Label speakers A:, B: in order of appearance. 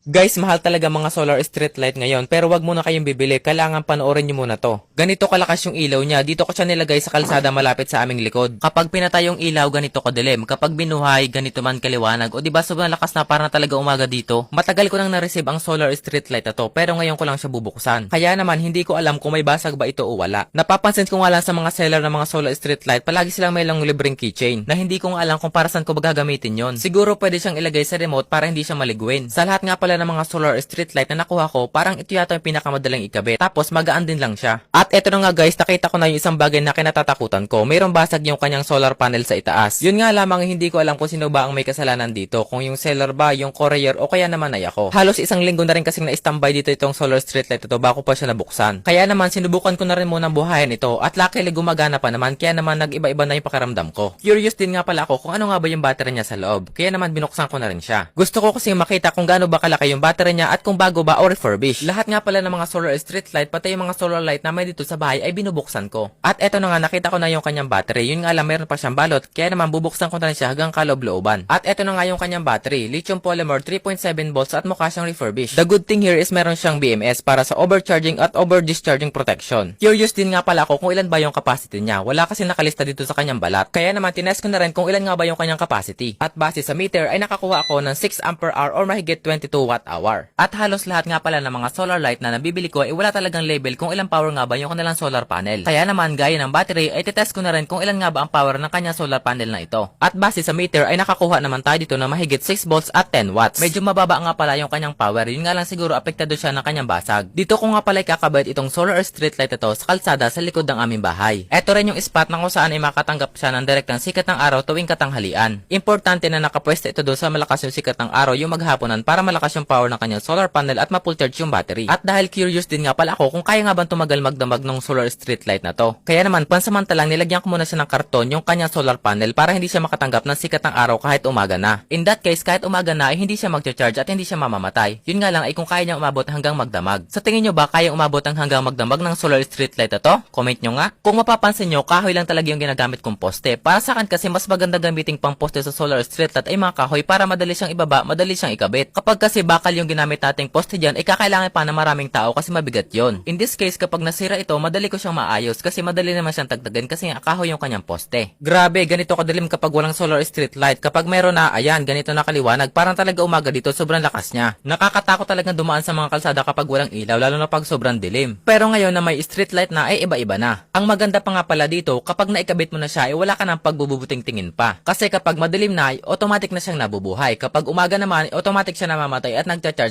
A: Guys, mahal talaga mga solar street light ngayon pero wag muna kayong bibili, kailangan panoorin nyo muna to. Ganito kalakas yung ilaw niya, dito ko siya nilagay sa kalsada malapit sa aming likod. Kapag pinatay yung ilaw, ganito kadilim. Kapag binuhay, ganito man kaliwanag. O diba sobrang lakas na para talaga umaga dito. Matagal ko nang na-receive ang solar street light na to pero ngayon ko lang siya bubuksan. Kaya naman hindi ko alam kung may basag ba ito o wala. Napapansin ko nga lang sa mga seller ng mga solar street light, palagi silang may lang libreng keychain na hindi ko nga alam kung para saan ko ba gagamitin yon. Siguro pwede siyang ilagay sa remote para hindi siya maligwin. Sa lahat nga pala ng mga solar street light na nakuha ko, parang ito yata yung pinakamadaling ikabit. Tapos magaan din lang siya. At eto na nga guys, nakita ko na yung isang bagay na kinatatakutan ko. Mayroong basag yung kanyang solar panel sa itaas. Yun nga lamang hindi ko alam kung sino ba ang may kasalanan dito. Kung yung seller ba, yung courier o kaya naman ay ako. Halos isang linggo na rin kasing na-standby dito itong solar street light ito bago pa siya nabuksan. Kaya naman sinubukan ko na rin munang buhayin ito at luckily gumagana pa naman kaya naman nag-iba-iba na yung pakiramdam ko. Curious din nga pala ako kung ano nga ba yung battery niya sa loob. Kaya naman binuksan ko na rin siya. Gusto ko kasi makita kung gaano ba kalaki yung battery niya at kung bago ba o refurbished. Lahat nga pala ng mga solar street light, pati yung mga solar light na may dito sa bahay ay binubuksan ko. At eto na nga, nakita ko na yung kanyang battery. Yun nga lang, meron pa siyang balot. Kaya naman bubuksan ko na rin siya hanggang kaloob-looban. At eto na nga yung kanyang battery. Lithium polymer 3.7 volts at mukha siyang refurbished. The good thing here is meron siyang BMS para sa overcharging at over-discharging protection. Curious din nga pala ako kung ilan ba yung capacity niya. Wala kasi nakalista dito sa kanyang balat. Kaya naman tinest ko na rin kung ilan nga ba yung kanyang capacity. At base sa meter ay nakakuha ako ng 6 ampere hour or mahigit 22 watt hour. At halos lahat nga pala ng mga solar light na nabibili ko ay wala talagang label kung ilang power nga ba yung kanilang solar panel. Kaya naman gaya ng battery ay titest ko na rin kung ilan nga ba ang power ng kanyang solar panel na ito. At base sa meter ay nakakuha naman tayo dito na mahigit 6 volts at 10 watts. Medyo mababa nga pala yung kanyang power, yun nga lang siguro apektado siya ng kanyang basag. Dito ko nga pala ikakabit itong solar street light ito sa kalsada sa likod ng aming bahay. Ito rin yung spot na kung saan ay makatanggap siya ng direktang sikat ng araw tuwing katanghalian. Importante na nakapwesto ito doon sa malakas yung sikat ng araw yung maghapunan para malakas yung power ng kanyang solar panel at ma-full charge yung battery. At dahil curious din nga pala ako kung kaya nga ba tumagal magdamag ng solar street light na to. Kaya naman pansamantalang nilagyan ko muna siya ng karton yung kanyang solar panel para hindi siya makatanggap ng sikat ng araw kahit umaga na. In that case, kahit umaga na ay hindi siya mag-charge at hindi siya mamamatay. Yun nga lang ay kung kaya niyang umabot hanggang magdamag. Sa tingin nyo ba kaya umabot ang hanggang magdamag ng solar street light na to? Comment nyo nga. Kung mapapansin nyo, kahoy lang talaga yung ginagamit kong poste. Para sa akin kasi mas maganda gamiting pang poste sa solar street light ay mga kahoy para madali siyang ibaba, madali siyang ikabit. Kapag kasi bakal yung ginamit nating poste dyan, ay kakailangan pa na maraming tao kasi mabigat yon. In this case, kapag nasira ito, madali ko siyang maayos kasi madali naman siyang tagdagan kasi nga kahoy yung kanyang poste. Grabe, ganito kadilim kapag walang solar street light. Kapag meron na, ayan, ganito na kaliwanag, parang talaga umaga dito, sobrang lakas niya. Nakakatakot talagang dumaan sa mga kalsada kapag walang ilaw, lalo na pag sobrang dilim. Pero ngayon na may street light na, ay iba-iba na. Ang maganda pa nga pala dito, kapag naikabit mo na siya, ay wala ka ng pagbubuting tingin pa. Kasi kapag madilim na, ay automatic na siyang nabubuhay. Kapag umaga naman, automatic siya namamatay at nagcha-charge